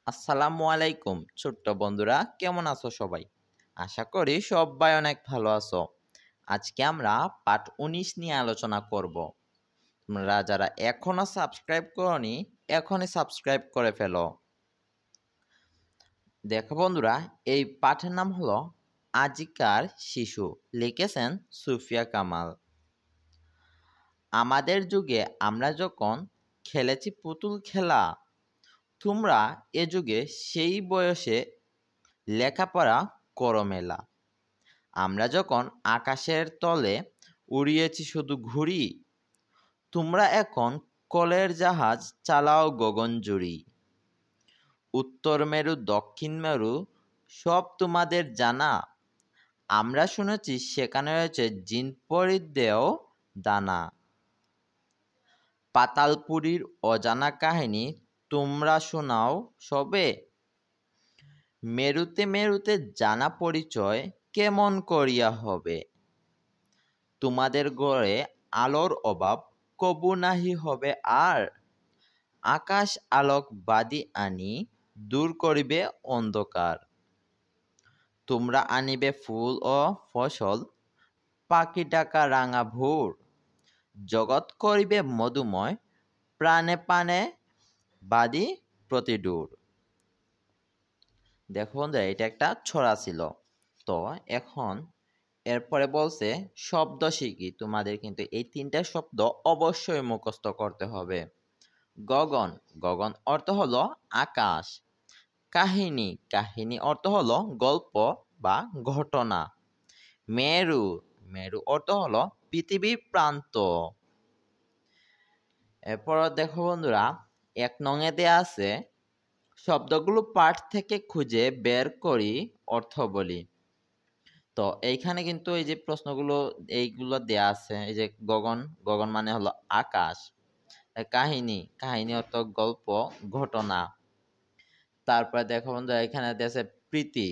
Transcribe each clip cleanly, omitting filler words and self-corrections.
আসসালামু আলাইকুম ছোট্ট বন্ধুরা, কেমন আছো সবাই? আশা করি সবাই অনেক ভালো আছো। আজকে আমরা পার্ট 19 নিয়ে আলোচনা করব। তোমরা যারা এখনো সাবস্ক্রাইব করনি, এখনই সাবস্ক্রাইব করে ফেলো। দেখো বন্ধুরা, এই পাঠের নাম হলো আজিকার শিশু, লিখেছেন সুফিয়া কামাল। আমাদের যুগে আমরা যখন খেলেছি পুতুল খেলা, তোমরা এ যুগে সেই বয়সে লেখাপড়া করো মেলা। আমরা যখন আকাশের তলে উড়িয়েছি শুধু ঘুড়ি, তোমরা এখন কলের জাহাজ চালাও গগনজুড়ি। উত্তর মেরু দক্ষিণ মেরু সব তোমাদের জানা, আমরা শুনেছি সেখানে রয়েছে জিনপরির দেও দানা। পাতালপুরীর অজানা কাহিনী তোমরা শোনাও সবে, মেরুতে মেরুতে জানা পরিচয় কেমন করিয়া হবে। তোমাদের ঘরে আলোর অভাব কবু নাহি হবে আর, আকাশ আলোক বাদি আনি দূর করিবে অন্ধকার। তোমরা আনিবে ফুল ও ফসল, পাখি ডাকা রাঙা ভোর, জগৎ করিবে মধুময়, প্রাণে প্রাণে বাদি প্রতিদূর। দেখো বন্ধুরা, এটা একটা ছড়া ছিল। তো এখন এরপরে বলছে শব্দ শিখি। তোমাদের কিন্তু এই তিনটা শব্দ অবশ্যই মুখস্থ করতে হবে। গগন, গগন অর্থ হলো আকাশ। কাহিনী, কাহিনী অর্থ হলো গল্প বা ঘটনা। মেরু, মেরু অর্থ হলো পৃথিবীর প্রান্ত। এরপর দেখো বন্ধুরা, 1 নং দেয়া আছে শব্দগুলো পাঠ থেকে খুঁজে বের করি অর্থ বলি। তো এইখানে কিন্তু এই যে প্রশ্নগুলো এইগুলো দেয়া আছে, এই যে গগন, গগন মানে হলো আকাশ। কাহিনী, কাহিনী অর্থ গল্প ঘটনা। তারপরে দেখো বন্ধু, এখানে দেশে প্রীতি,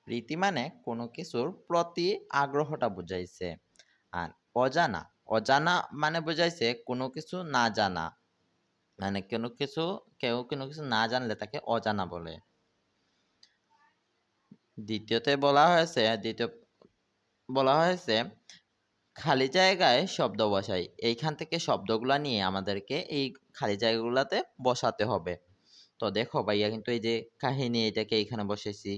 প্রীতি মানে কোনো কিছুর প্রতি আগ্রহটা বুঝাইছে। আর অজানা, অজানা মানে বুঝাইছে কোনো কিছু না জানা, মানে কেউ কোনো কিছু না জানলে তাকে অজানা বলে। দ্বিতীয় বলা হয়েছে খালি জায়গায় শব্দ বসাই। এইখান থেকে শব্দগুলা নিয়ে আমাদেরকে এই খালি জায়গাগুলাতে বসাতে হবে। তো দেখো ভাইয়া, কিন্তু এই যে কাহিনী এটাকে এইখানে বসাইছি,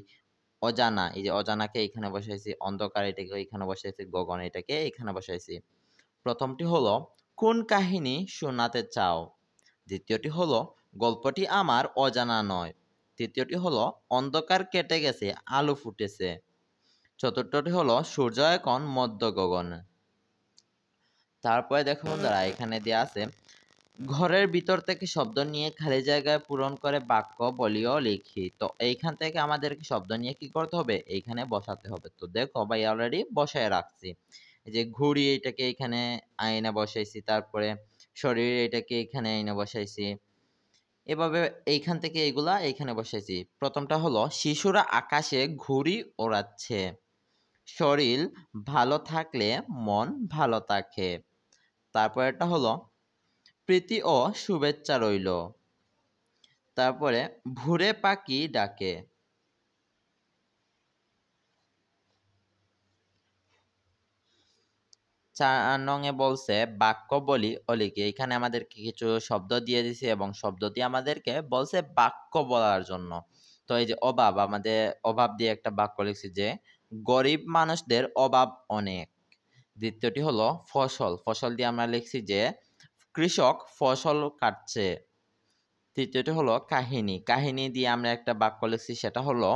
অজানা এই যে অজানাকে এইখানে বসাইছি, অন্ধকার এটাকে এইখানে বসাইছি, গগন এটাকে এইখানে বসাইছি। প্রথমটি হলো কোন কাহিনী শোনাতে চাও। দ্বিতীয়টি হলো গল্পটি আমার অজানা নয়। তৃতীয়টি হলো অন্ধকার কেটে গেছে আলো ফুটেছে। চতুর্থটি হলো সূর্য এখন মধ্য গগন। তারপরে দেখো বন্ধুরা, এখানে দেয়া আছে ঘরের ভিতর থেকে শব্দ নিয়ে খালি জায়গায় পূরণ করে বাক্য বলিও লিখি। তো এইখান থেকে আমাদেরকে শব্দ নিয়ে কি করতে হবে, এইখানে বসাতে হবে। তো দেখো ভাই, অলরেডি বসায় রাখছি। এই যে ঘুড়ি, এটাকে এখানে আয়না বসাইছি। তারপরে শরীর, এটাকে এখানে আয়না বসাইছি। এভাবে এইখান থেকে এইগুলা এইখানে বসাইছি। প্রথমটা হলো শিশুরা আকাশে ঘুড়ি ওড়াচ্ছে। শরীর ভালো থাকলে মন ভালো থাকে। তারপর এটা হলো প্রীতি ও শুভেচ্ছা রইল। তারপরে ভোরে পাখি ডাকে। 4 নং বলছে বাক্য বলি ও লিখি। এখানে আমাদেরকে কিছু শব্দ দিয়ে দিছে এবং শব্দ দিয়ে আমাদেরকে বলছে বাক্য বলার জন্য। তো এই যে অভাব, আমাদের অভাব দিয়ে একটা বাক্য লিখছি যে গরিব মানুষদের অভাব অনেক। দ্বিতীয়টি হলো ফসল, ফসল দিয়ে আমরা লিখছি যে কৃষক ফসল কাটছে। তৃতীয়টি হলো কাহিনী, কাহিনী দিয়ে আমরা একটা বাক্য লিখছি, সেটা হলো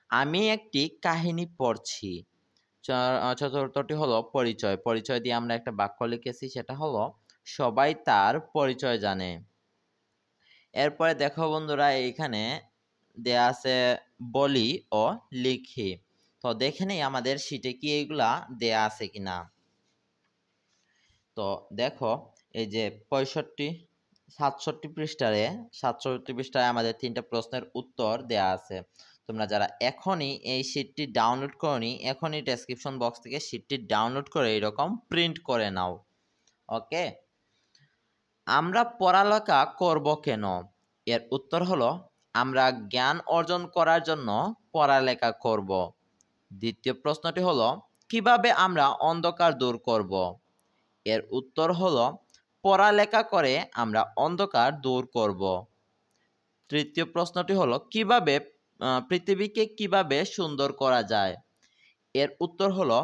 আমি একটি কাহিনী পড়ছি। চতুর্থটি হলো পরিচয়, পরিচয় দিয়ে আমরা একটা বাক্য লিখেছি, সেটা হলো সবাই তার পরিচয় জানে। এরপরে দেখো বন্ধুরা, এইখানে দেয়া আছে বলি ও লিখি। তো দেখে নেই আমাদের শিটে কি এইগুলা দেয়া আছে কিনা। তো দেখো, এই যে 67 পৃষ্ঠায় আমাদের 3টা প্রশ্নের উত্তর দেয়া আছে। তোমরা যারা এখনই এই শিটটি ডাউনলোড করনি, এখনই ডেসক্রিপশন বক্স থেকে শিটটি ডাউনলোড করে এরকম প্রিন্ট করে নাও। ওকে। আমরা পড়ালেখা করব কেন? এর উত্তর হলো আমরা জ্ঞান অর্জন করার জন্য পড়ালেখা করব। দ্বিতীয় প্রশ্নটি হলো কিভাবে আমরা অন্ধকার দূর করব? এর উত্তর হলো পড়ালেখা করে আমরা অন্ধকার দূর করব। তৃতীয় প্রশ্নটি হলো কিভাবে পৃথিবীকে কিভাবে সুন্দর করা যায়? এর উত্তর হলো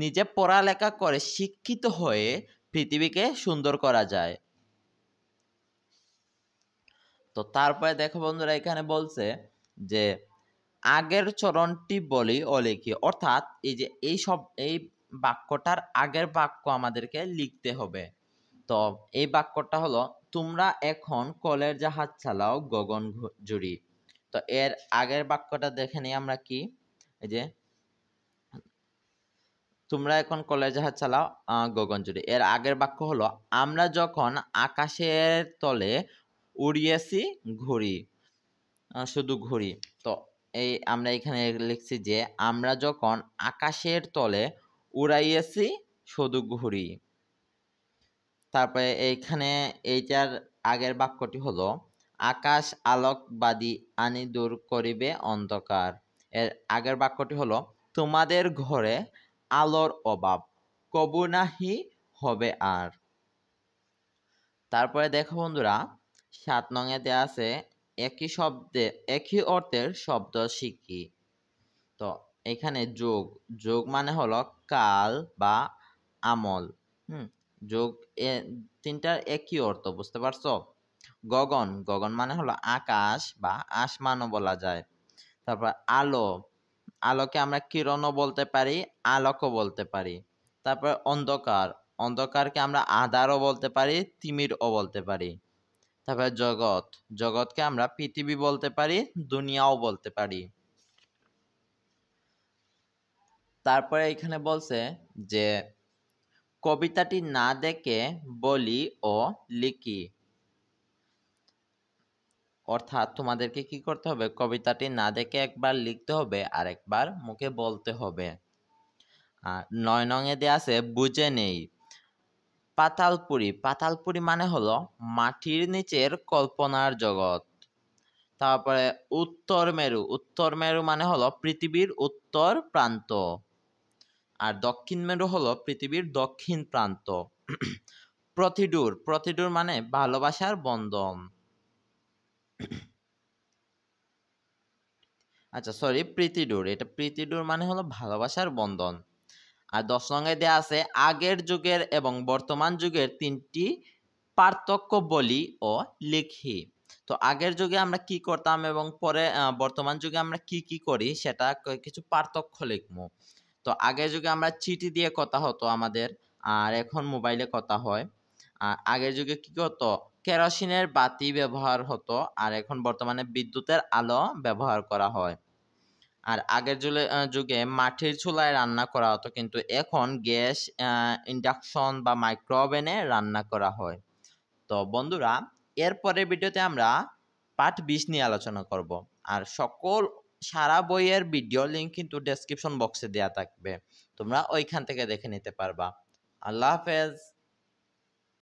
নিজে পড়ালেখা করে শিক্ষিত হয়ে পৃথিবীকে সুন্দর করা যায়। তো তারপরে দেখো বন্ধুরা এখানে বলছে যে আগের চরণটি বলি ও লিখি, অর্থাৎ এই যে এই বাক্যটার আগের বাক্য আমাদেরকে লিখতে হবে। তো এই বাক্যটা হলো তোমরা এখন কলের জাহাজ চালাও গগন জুড়ি। তো এর আগের বাক্যটা দেখে নিই আমরা কি, এই যে তোমরা এখন কলের জাহাজ চালাও গগন জুড়ি। এর আগের বাক্য হলো আমরা যখন আকাশের তলে উড়িয়েছি ঘুড়ি, শুধু ঘুড়ি। তো এই আমরা এখানে লিখছি যে আমরা যখন আকাশের তলে উড়াইয়েছি শুধু ঘুড়ি। তারপরে এইখানে এইটার আগের বাক্যটি হলো আকাশ আলোকবাদী আনি দূর করিবে অন্ধকার। এর আগের বাক্যটি হলো তোমাদের ঘরে আলোর অভাব কবু নাহি হবে আর। তারপরে দেখো বন্ধুরা ৭ নং এ দেয়া আছে একই শব্দে একই অর্থের শব্দ শিখি। তো এখানে যোগ, যোগ মানে হলো কাল বা আমল। যোগ তিনটার একই অর্থ, বুঝতে পারছো? গগন, গগন মানে হলো আকাশ বা আসমানও বলা যায়। তারপর আলো, আলোকে আমরা কিরণও বলতে পারি, আলোকও বলতে পারি। তারপর অন্ধকার, অন্ধকারকে আমরা আঁধারও বলতে পারি, তিমিরও বলতে পারি। তারপর জগৎ, জগৎকে আমরা পৃথিবী বলতে পারি, দুনিয়াও বলতে পারি। তারপরে এখানে বলছে যে কবিতাটি না দেখে বলি ও লিখি, অর্থাৎ তোমাদেরকে কি করতে হবে, কবিতাটি না দেখে একবার লিখতে হবে আর একবার মুখে বলতে হবে। আর ৯ নং এ দেয়া আছে বুঝে নেই। পাতালপুরি, পাতালপুরি মানে হলো মাটির নিচের কল্পনার জগৎ। তারপরে উত্তর মেরু, উত্তর মেরু মানে হলো পৃথিবীর উত্তর প্রান্ত। আর দক্ষিণ মেরু হলো পৃথিবীর দক্ষিণ প্রান্ত। প্রতিডুর, প্রতিডুর মানে ভালোবাসার বন্ধন। আচ্ছা সরি, প্রীতিডুর, এটা প্রীতিডুর মানে হলো ভালোবাসার বন্ধন। আর ১০ নং এ দেয়া আছে আগের যুগের এবং বর্তমান যুগের ৩টি পার্থক্য বলি ও লিখি। তো আগের যুগে আমরা কি করতাম এবং পরে বর্তমান যুগে আমরা কি করি সেটা কিছু পার্থক্য লিখবো। তো আগের যুগে আমরা চিঠি দিয়ে কথা হতো আমাদের, আর এখন মোবাইলে কথা হয়। আগের যুগে কি হতো, কেরোসিনের বাতি ব্যবহার হতো, আর এখন বর্তমানে বিদ্যুতের আলো ব্যবহার করা হয়। আর আগের যুগে মাটির চুলায় রান্না করা হতো, কিন্তু এখন গ্যাস, ইন্ডাকশন বা মাইক্রো ওভেনে রান্না করা হয়। তো বন্ধুরা এরপরের ভিডিওতে আমরা পার্ট ২০ নিয়ে আলোচনা করব। আর সারা বইয়ের ভিডিও লিংক কিন্তু ডেসক্রিপশন বক্সে দেওয়া থাকবে, তোমরা ওইখান থেকে দেখে নিতে পারবা। আল্লাহ হাফেজ।